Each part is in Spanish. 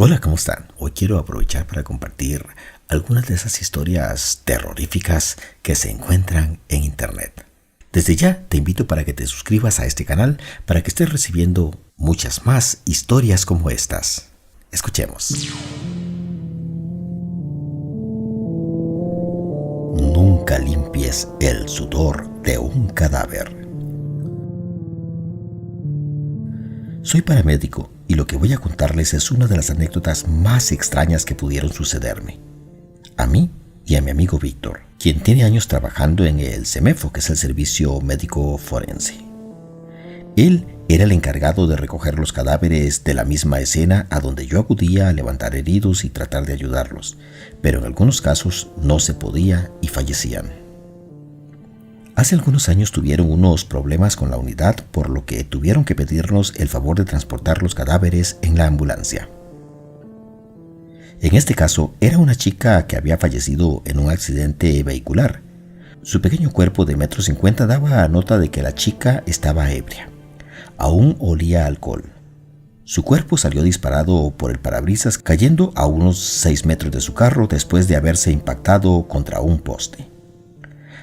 Hola, ¿cómo están? Hoy quiero aprovechar para compartir algunas de esas historias terroríficas que se encuentran en internet. Desde ya te invito para que te suscribas a este canal para que estés recibiendo muchas más historias como estas. Escuchemos. Nunca limpies el sudor de un cadáver. Soy paramédico y lo que voy a contarles es una de las anécdotas más extrañas que pudieron sucederme. A mí y a mi amigo Víctor, quien tiene años trabajando en el CEMEFO, que es el Servicio Médico Forense. Él era el encargado de recoger los cadáveres de la misma escena a donde yo acudía a levantar heridos y tratar de ayudarlos, pero en algunos casos no se podía y fallecían. Hace algunos años tuvieron unos problemas con la unidad, por lo que tuvieron que pedirnos el favor de transportar los cadáveres en la ambulancia. En este caso, era una chica que había fallecido en un accidente vehicular. Su pequeño cuerpo de 1,50 m daba nota de que la chica estaba ebria. Aún olía a alcohol. Su cuerpo salió disparado por el parabrisas, cayendo a unos 6 metros de su carro después de haberse impactado contra un poste.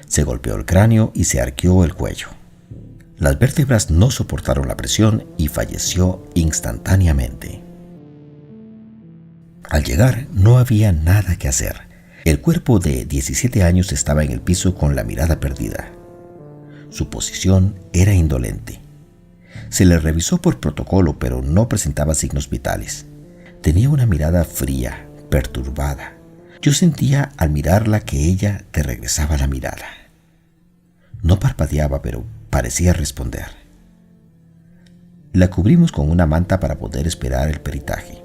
Se golpeó el cráneo y se arqueó el cuello. Las vértebras no soportaron la presión y falleció instantáneamente. Al llegar no había nada que hacer. El cuerpo de 17 años estaba en el piso con la mirada perdida. Su posición era indolente. Se le revisó por protocolo, pero no presentaba signos vitales. Tenía una mirada fría, perturbada. Yo sentía al mirarla que ella te regresaba la mirada. No parpadeaba, pero parecía responder. La cubrimos con una manta para poder esperar el peritaje.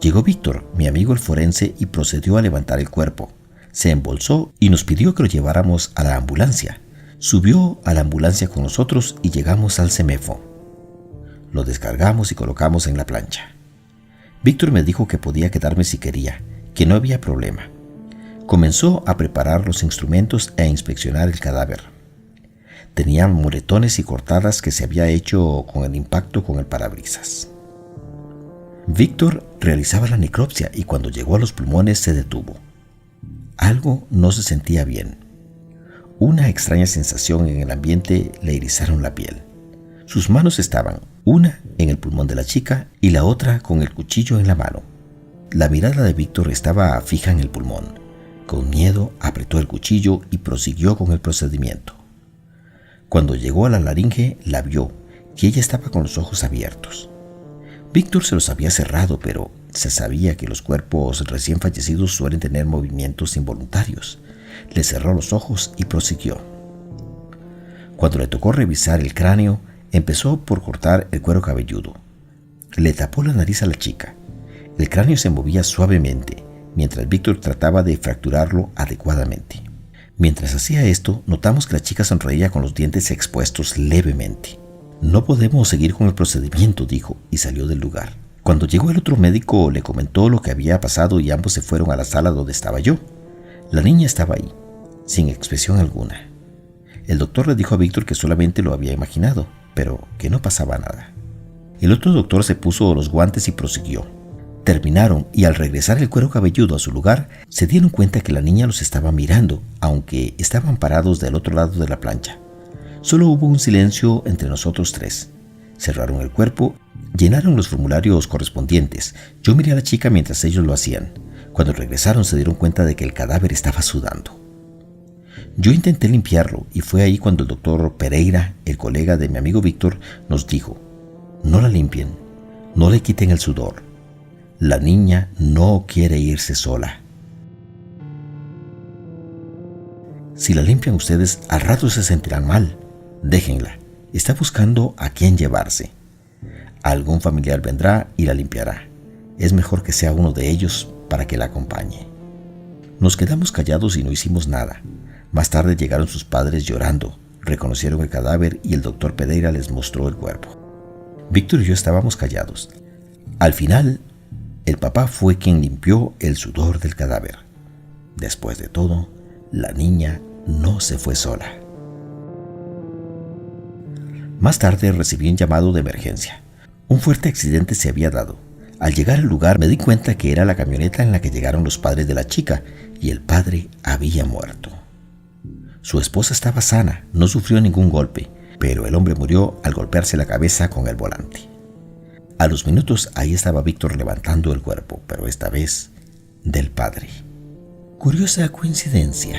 Llegó Víctor, mi amigo el forense, y procedió a levantar el cuerpo. Se embolsó y nos pidió que lo lleváramos a la ambulancia. Subió a la ambulancia con nosotros y llegamos al CEMEFO. Lo descargamos y colocamos en la plancha. Víctor me dijo que podía quedarme si quería, que no había problema. Comenzó a preparar los instrumentos e inspeccionar el cadáver. Tenía moretones y cortadas que se había hecho con el impacto con el parabrisas. Víctor realizaba la necropsia y cuando llegó a los pulmones se detuvo. Algo no se sentía bien. Una extraña sensación en el ambiente le erizaron la piel. Sus manos estaban, una en el pulmón de la chica y la otra con el cuchillo en la mano. La mirada de Víctor estaba fija en el pulmón. Con miedo apretó el cuchillo y prosiguió con el procedimiento. Cuando llegó a la laringe, la vio, y ella estaba con los ojos abiertos. Víctor se los había cerrado, pero se sabía que los cuerpos recién fallecidos suelen tener movimientos involuntarios. Le cerró los ojos y prosiguió. Cuando le tocó revisar el cráneo, empezó por cortar el cuero cabelludo. Le tapó la nariz a la chica. El cráneo se movía suavemente, mientras Víctor trataba de fracturarlo adecuadamente. Mientras hacía esto, notamos que la chica sonreía con los dientes expuestos levemente. «No podemos seguir con el procedimiento», dijo, y salió del lugar. Cuando llegó el otro médico, le comentó lo que había pasado y ambos se fueron a la sala donde estaba yo. La niña estaba ahí, sin expresión alguna. El doctor le dijo a Víctor que solamente lo había imaginado, pero que no pasaba nada. El otro doctor se puso los guantes y prosiguió. Terminaron y al regresar el cuero cabelludo a su lugar, se dieron cuenta que la niña los estaba mirando, aunque estaban parados del otro lado de la plancha. Solo hubo un silencio entre nosotros tres. Cerraron el cuerpo, llenaron los formularios correspondientes. Yo miré a la chica mientras ellos lo hacían. Cuando regresaron se dieron cuenta de que el cadáver estaba sudando. Yo intenté limpiarlo y fue ahí cuando el doctor Pereira, el colega de mi amigo Víctor, nos dijo: «No la limpien, no le quiten el sudor. La niña no quiere irse sola. Si la limpian ustedes, al rato se sentirán mal. Déjenla. Está buscando a quién llevarse. Algún familiar vendrá y la limpiará. Es mejor que sea uno de ellos para que la acompañe». Nos quedamos callados y no hicimos nada. Más tarde llegaron sus padres llorando, reconocieron el cadáver y el doctor Pereira les mostró el cuerpo. Víctor y yo estábamos callados. Al final, el papá fue quien limpió el sudor del cadáver. Después de todo, la niña no se fue sola. Más tarde recibí un llamado de emergencia. Un fuerte accidente se había dado. Al llegar al lugar me di cuenta que era la camioneta en la que llegaron los padres de la chica y el padre había muerto. Su esposa estaba sana, no sufrió ningún golpe, pero el hombre murió al golpearse la cabeza con el volante. A los minutos ahí estaba Víctor levantando el cuerpo, pero esta vez del padre. Curiosa coincidencia.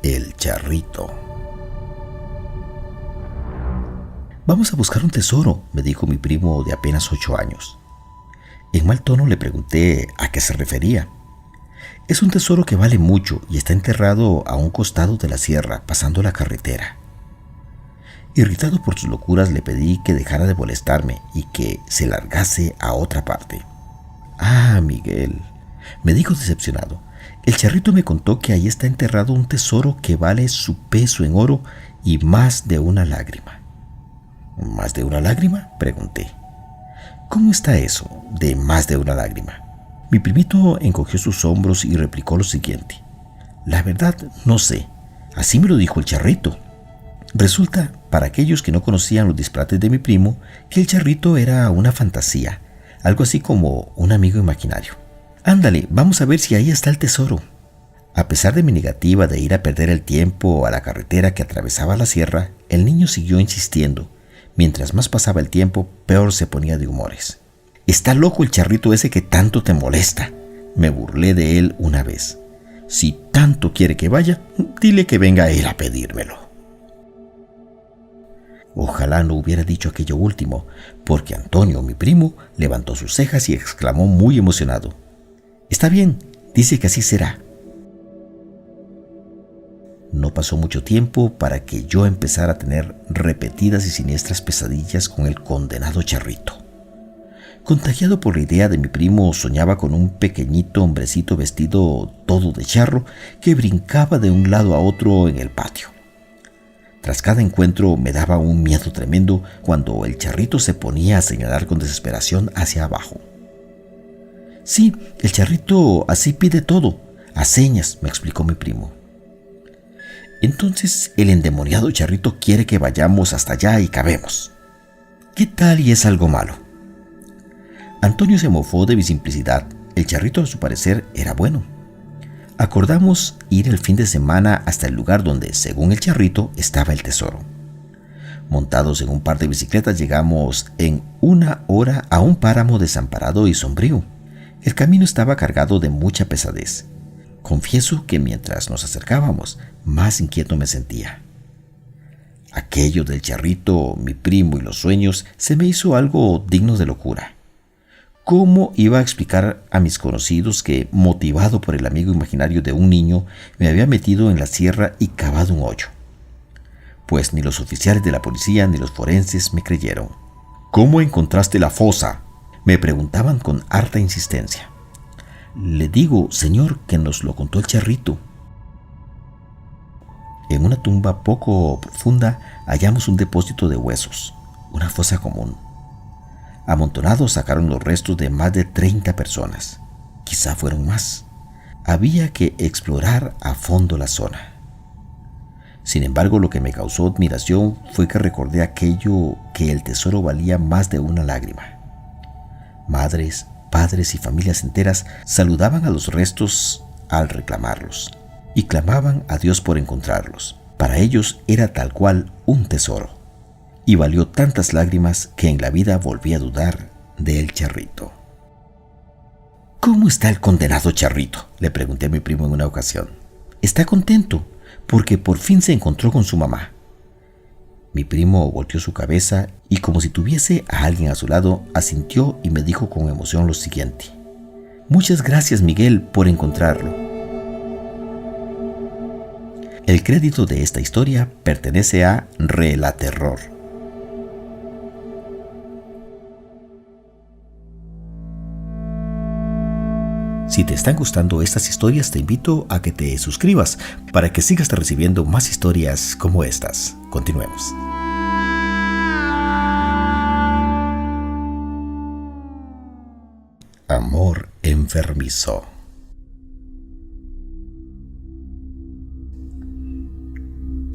El charrito. Vamos a buscar un tesoro, me dijo mi primo de apenas 8 años. En mal tono le pregunté a qué se refería. Es un tesoro que vale mucho y está enterrado a un costado de la sierra, pasando la carretera. Irritado por sus locuras, le pedí que dejara de molestarme y que se largase a otra parte. Ah, Miguel, me dijo decepcionado. El charrito me contó que ahí está enterrado un tesoro que vale su peso en oro y más de una lágrima. ¿Más de una lágrima?, pregunté. ¿Cómo está eso, de más de una lágrima? Mi primito encogió sus hombros y replicó lo siguiente. La verdad, no sé. Así me lo dijo el charrito. Resulta, para aquellos que no conocían los disparates de mi primo, que el charrito era una fantasía, algo así como un amigo imaginario. Ándale, vamos a ver si ahí está el tesoro. A pesar de mi negativa de ir a perder el tiempo a la carretera que atravesaba la sierra, el niño siguió insistiendo. Mientras más pasaba el tiempo, peor se ponía de humores. «Está loco el charrito ese que tanto te molesta», me burlé de él una vez. «Si tanto quiere que vaya, dile que venga él a pedírmelo». Ojalá no hubiera dicho aquello último, porque Antonio, mi primo, levantó sus cejas y exclamó muy emocionado. «Está bien, dice que así será». No pasó mucho tiempo para que yo empezara a tener repetidas y siniestras pesadillas con el condenado charrito. Contagiado por la idea de mi primo, soñaba con un pequeñito hombrecito vestido todo de charro que brincaba de un lado a otro en el patio. Tras cada encuentro me daba un miedo tremendo cuando el charrito se ponía a señalar con desesperación hacia abajo. «Sí, el charrito así pide todo, a señas», me explicó mi primo. «Entonces el endemoniado charrito quiere que vayamos hasta allá y cavemos. ¿Qué tal y es algo malo?» Antonio se mofó de mi simplicidad. El charrito, a su parecer, era bueno. Acordamos ir el fin de semana hasta el lugar donde, según el charrito, estaba el tesoro. Montados en un par de bicicletas, llegamos en 1 hora a un páramo desamparado y sombrío. El camino estaba cargado de mucha pesadez. Confieso que mientras nos acercábamos, más inquieto me sentía. Aquello del charrito, mi primo y los sueños se me hizo algo digno de locura. ¿Cómo iba a explicar a mis conocidos que, motivado por el amigo imaginario de un niño, me había metido en la sierra y cavado un hoyo? Pues ni los oficiales de la policía ni los forenses me creyeron. «¿Cómo encontraste la fosa?», me preguntaban con harta insistencia. «Le digo, señor, que nos lo contó el charrito». En una tumba poco profunda hallamos un depósito de huesos, una fosa común. Amontonados sacaron los restos de más de 30 personas. Quizá fueron más. Había que explorar a fondo la zona. Sin embargo, lo que me causó admiración fue que recordé aquello que el tesoro valía más de una lágrima. Madres, padres y familias enteras saludaban a los restos al reclamarlos y clamaban a Dios por encontrarlos. Para ellos era tal cual un tesoro. Y valió tantas lágrimas que en la vida volví a dudar del charrito. «¿Cómo está el condenado charrito?», le pregunté a mi primo en una ocasión. «Está contento, porque por fin se encontró con su mamá». Mi primo volteó su cabeza y, como si tuviese a alguien a su lado, asintió y me dijo con emoción lo siguiente. «Muchas gracias, Miguel, por encontrarlo». El crédito de esta historia pertenece a Relaterror. Si te están gustando estas historias, te invito a que te suscribas para que sigas recibiendo más historias como estas. Continuemos. Amor enfermizo.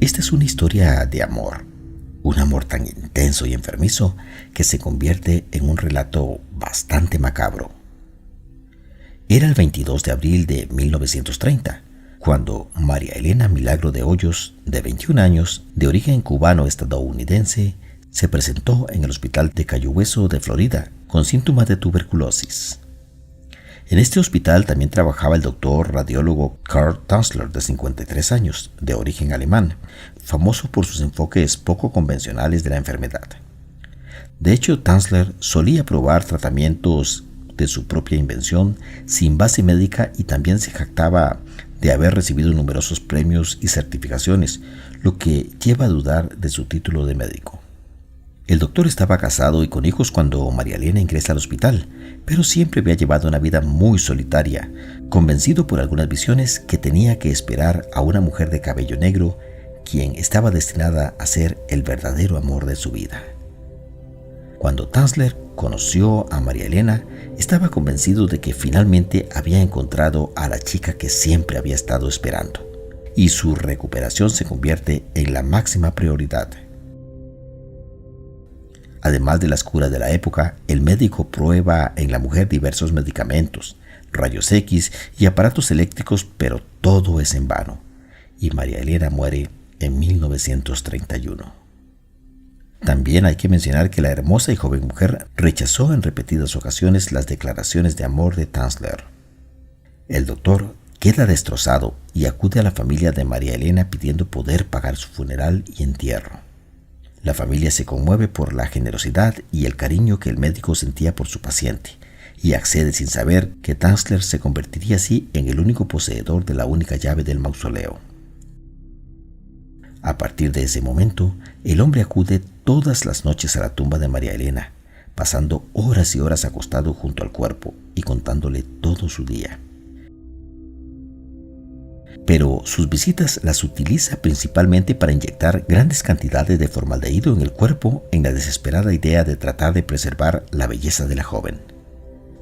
Esta es una historia de amor, un amor tan intenso y enfermizo que se convierte en un relato bastante macabro. Era el 22 de abril de 1930, cuando María Elena Milagro de Hoyos, de 21 años, de origen cubano-estadounidense, se presentó en el hospital de Cayo Hueso de Florida con síntomas de tuberculosis. En este hospital también trabajaba el doctor radiólogo Karl Tanzler, de 53 años, de origen alemán, famoso por sus enfoques poco convencionales de la enfermedad. De hecho, Tanzler solía probar tratamientos de su propia invención sin base médica y también se jactaba de haber recibido numerosos premios y certificaciones, lo que lleva a dudar de su título de médico. El doctor estaba casado y con hijos cuando María Elena ingresa al hospital, pero siempre había llevado una vida muy solitaria, convencido por algunas visiones que tenía que esperar a una mujer de cabello negro, quien estaba destinada a ser el verdadero amor de su vida. Cuando Tanzler conoció a María Elena, estaba convencido de que finalmente había encontrado a la chica que siempre había estado esperando, y su recuperación se convierte en la máxima prioridad. Además de las curas de la época, el médico prueba en la mujer diversos medicamentos, rayos X y aparatos eléctricos, pero todo es en vano, y María Elena muere en 1931. También hay que mencionar que la hermosa y joven mujer rechazó en repetidas ocasiones las declaraciones de amor de Tanzler. El doctor queda destrozado y acude a la familia de María Elena pidiendo poder pagar su funeral y entierro. La familia se conmueve por la generosidad y el cariño que el médico sentía por su paciente y accede sin saber que Tanzler se convertiría así en el único poseedor de la única llave del mausoleo. A partir de ese momento, el hombre acude todas las noches a la tumba de María Elena, pasando horas y horas acostado junto al cuerpo y contándole todo su día. Pero sus visitas las utiliza principalmente para inyectar grandes cantidades de formaldehído en el cuerpo en la desesperada idea de tratar de preservar la belleza de la joven.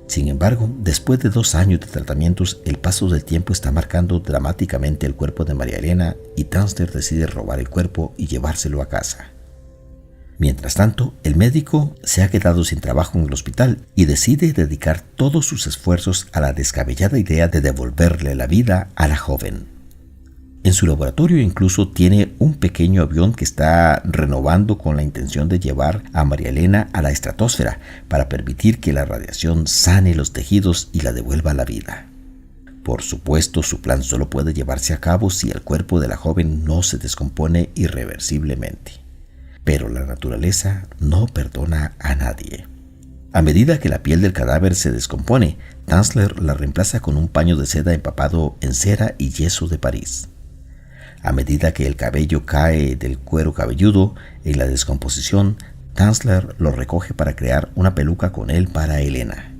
Sin embargo, después de 2 años de tratamientos, el paso del tiempo está marcando dramáticamente el cuerpo de María Elena y Tanzler decide robar el cuerpo y llevárselo a casa. Mientras tanto, el médico se ha quedado sin trabajo en el hospital y decide dedicar todos sus esfuerzos a la descabellada idea de devolverle la vida a la joven. En su laboratorio incluso tiene un pequeño avión que está renovando con la intención de llevar a María Elena a la estratosfera para permitir que la radiación sane los tejidos y la devuelva a la vida. Por supuesto, su plan solo puede llevarse a cabo si el cuerpo de la joven no se descompone irreversiblemente. Pero la naturaleza no perdona a nadie. A medida que la piel del cadáver se descompone, Tanzler la reemplaza con un paño de seda empapado en cera y yeso de París. A medida que el cabello cae del cuero cabelludo en la descomposición, Tanzler lo recoge para crear una peluca con él para Elena.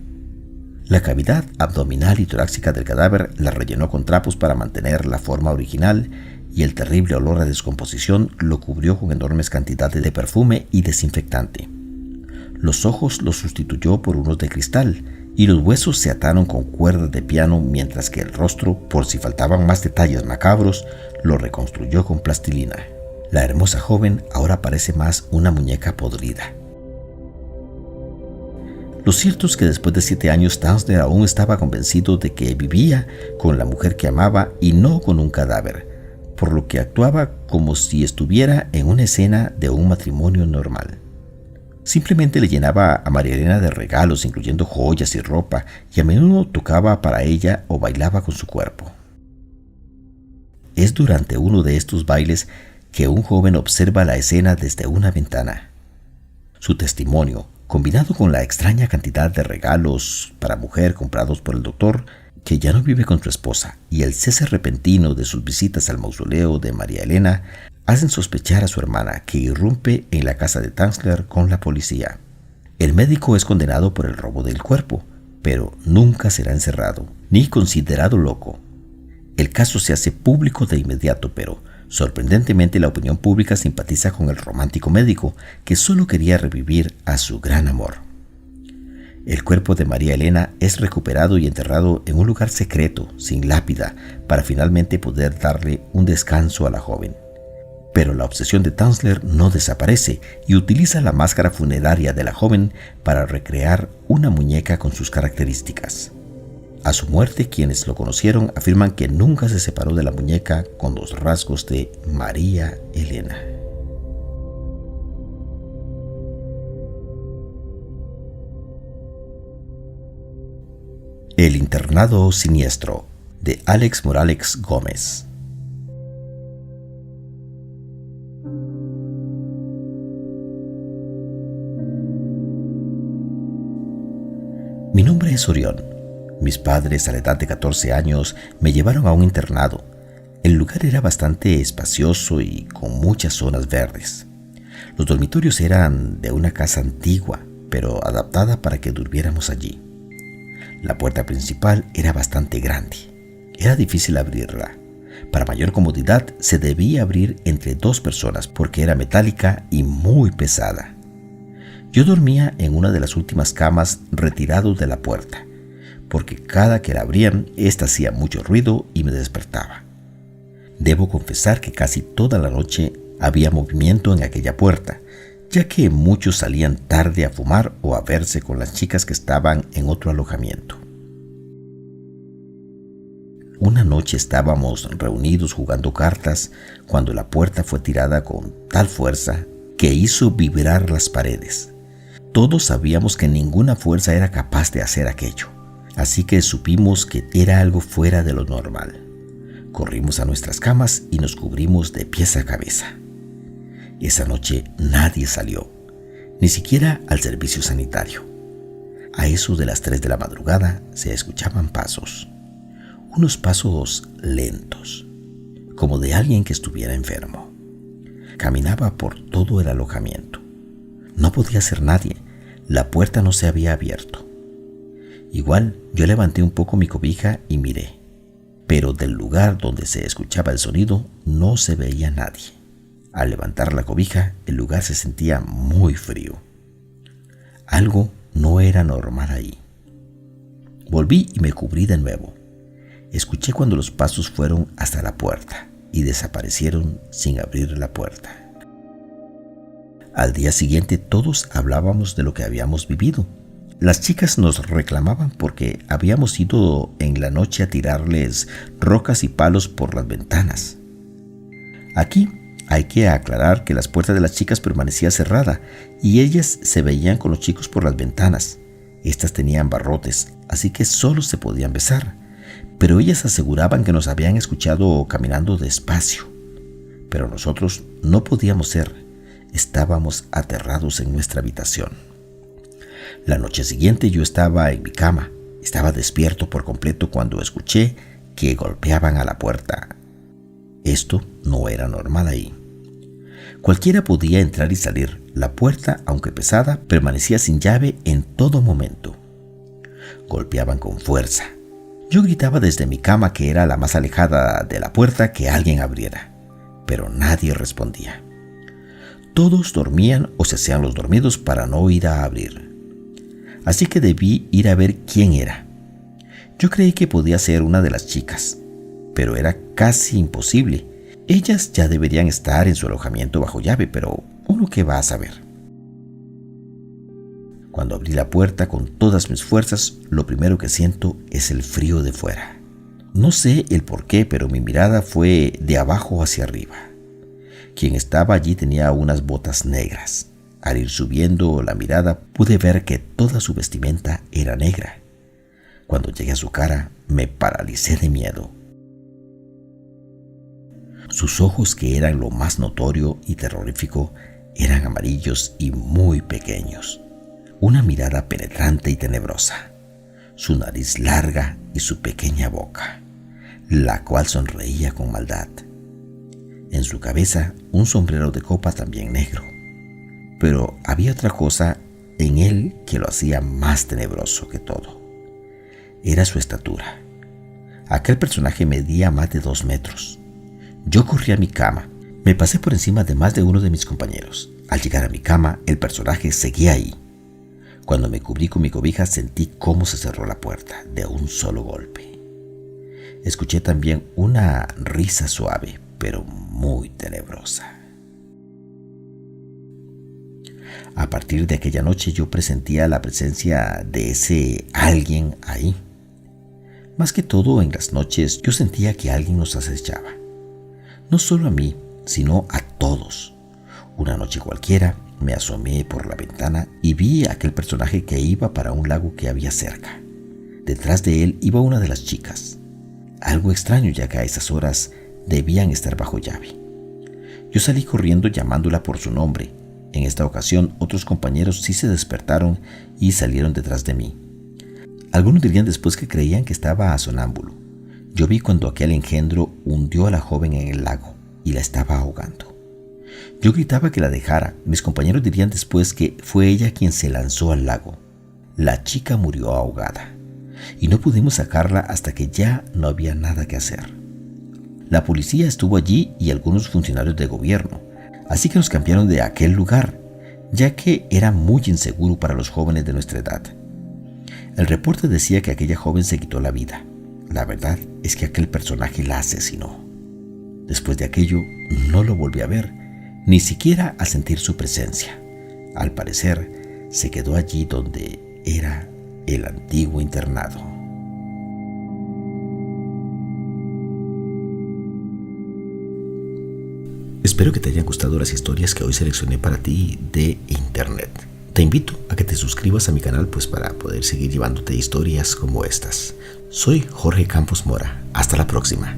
La cavidad abdominal y torácica del cadáver la rellenó con trapos para mantener la forma original y el terrible olor a descomposición lo cubrió con enormes cantidades de perfume y desinfectante. Los ojos los sustituyó por unos de cristal y los huesos se ataron con cuerdas de piano, mientras que el rostro, por si faltaban más detalles macabros, lo reconstruyó con plastilina. La hermosa joven ahora parece más una muñeca podrida. Lo cierto es que después de 7 años Tanzler aún estaba convencido de que vivía con la mujer que amaba y no con un cadáver, por lo que actuaba como si estuviera en una escena de un matrimonio normal. Simplemente le llenaba a María Elena de regalos, incluyendo joyas y ropa, y a menudo tocaba para ella o bailaba con su cuerpo. Es durante uno de estos bailes que un joven observa la escena desde una ventana. Su testimonio, combinado con la extraña cantidad de regalos para mujer comprados por el doctor, que ya no vive con su esposa, y el cese repentino de sus visitas al mausoleo de María Elena, hacen sospechar a su hermana, que irrumpe en la casa de Tanzler con la policía. El médico es condenado por el robo del cuerpo, pero nunca será encerrado, ni considerado loco. El caso se hace público de inmediato, pero sorprendentemente la opinión pública simpatiza con el romántico médico, que solo quería revivir a su gran amor. El cuerpo de María Elena es recuperado y enterrado en un lugar secreto, sin lápida, para finalmente poder darle un descanso a la joven. Pero la obsesión de Tanzler no desaparece y utiliza la máscara funeraria de la joven para recrear una muñeca con sus características. A su muerte, quienes lo conocieron afirman que nunca se separó de la muñeca con los rasgos de María Elena. El internado siniestro, de Alex Morales Gómez. Mi nombre es Orión. Mis padres, a la edad de 14 años, me llevaron a un internado. El lugar era bastante espacioso y con muchas zonas verdes. Los dormitorios eran de una casa antigua, pero adaptada para que durmiéramos allí. La puerta principal era bastante grande. Era difícil abrirla. Para mayor comodidad, se debía abrir entre dos personas porque era metálica y muy pesada. Yo dormía en una de las últimas camas retirado de la puerta, porque cada que la abrían, ésta hacía mucho ruido y me despertaba. Debo confesar que casi toda la noche había movimiento en aquella puerta, ya que muchos salían tarde a fumar o a verse con las chicas que estaban en otro alojamiento. Una noche estábamos reunidos jugando cartas cuando la puerta fue tirada con tal fuerza que hizo vibrar las paredes. Todos sabíamos que ninguna fuerza era capaz de hacer aquello, así que supimos que era algo fuera de lo normal. Corrimos a nuestras camas y nos cubrimos de pies a cabeza. Esa noche nadie salió, ni siquiera al servicio sanitario. A eso de las 3 de la madrugada se escuchaban pasos. Unos pasos lentos, como de alguien que estuviera enfermo. Caminaba por todo el alojamiento. No podía ser nadie. La puerta no se había abierto. Igual yo levanté un poco mi cobija y miré, pero del lugar donde se escuchaba el sonido no se veía nadie. Al levantar la cobija, el lugar se sentía muy frío. Algo no era normal ahí. Volví y me cubrí de nuevo. Escuché cuando los pasos fueron hasta la puerta y desaparecieron sin abrir la puerta. Al día siguiente todos hablábamos de lo que habíamos vivido. Las chicas nos reclamaban porque habíamos ido en la noche a tirarles rocas y palos por las ventanas. Aquí hay que aclarar que las puertas de las chicas permanecían cerradas y ellas se veían con los chicos por las ventanas. Estas tenían barrotes, así que solo se podían besar, pero ellas aseguraban que nos habían escuchado caminando despacio. Pero nosotros no podíamos ser. Estábamos aterrados en nuestra habitación. La noche siguiente yo estaba en mi cama. Estaba despierto por completo cuando escuché que golpeaban a la puerta. Esto no era normal ahí. Cualquiera podía entrar y salir. La puerta, aunque pesada, permanecía sin llave en todo momento. Golpeaban con fuerza. Yo gritaba desde mi cama, que era la más alejada de la puerta, que alguien abriera, pero nadie respondía. Todos dormían o se hacían los dormidos para no ir a abrir. Así que debí ir a ver quién era. Yo creí que podía ser una de las chicas, pero era casi imposible. Ellas ya deberían estar en su alojamiento bajo llave, pero ¿uno qué va a saber? Cuando abrí la puerta con todas mis fuerzas, lo primero que siento es el frío de fuera. No sé el por qué, pero mi mirada fue de abajo hacia arriba. Quien estaba allí tenía unas botas negras. Al ir subiendo la mirada, pude ver que toda su vestimenta era negra. Cuando llegué a su cara, me paralicé de miedo. Sus ojos, que eran lo más notorio y terrorífico, eran amarillos y muy pequeños. Una mirada penetrante y tenebrosa. Su nariz larga y su pequeña boca, la cual sonreía con maldad. En su cabeza, un sombrero de copa también negro. Pero había otra cosa en él que lo hacía más tenebroso que todo. Era su estatura. Aquel personaje medía más de 2 metros. Yo corrí a mi cama. Me pasé por encima de más de uno de mis compañeros. Al llegar a mi cama, el personaje seguía ahí. Cuando me cubrí con mi cobija, sentí cómo se cerró la puerta de un solo golpe. Escuché también una risa suave, pero muy tenebrosa. A partir de aquella noche yo presentía la presencia de ese alguien ahí. Más que todo en las noches yo sentía que alguien nos acechaba. No solo a mí, sino a todos. Una noche cualquiera me asomé por la ventana y vi a aquel personaje que iba para un lago que había cerca. Detrás de él iba una de las chicas. Algo extraño, ya que a esas horas debían estar bajo llave. Yo salí corriendo llamándola por su nombre. En esta ocasión otros compañeros sí se despertaron y salieron detrás de mí. Algunos dirían después que creían que estaba sonámbulo. Yo vi cuando aquel engendro hundió a la joven en el lago y la estaba ahogando. Yo gritaba que la dejara. Mis compañeros dirían después que fue ella quien se lanzó al lago. La chica murió ahogada y no pudimos sacarla hasta que ya no había nada que hacer. La policía estuvo allí y algunos funcionarios de gobierno, así que nos cambiaron de aquel lugar, ya que era muy inseguro para los jóvenes de nuestra edad. El reporte decía que aquella joven se quitó la vida. La verdad es que aquel personaje la asesinó. Después de aquello, no lo volví a ver, ni siquiera a sentir su presencia. Al parecer, se quedó allí donde era el antiguo internado. Espero que te hayan gustado las historias que hoy seleccioné para ti de internet. Te invito a que te suscribas a mi canal para poder seguir llevándote historias como estas. Soy Jorge Campos Mora. Hasta la próxima.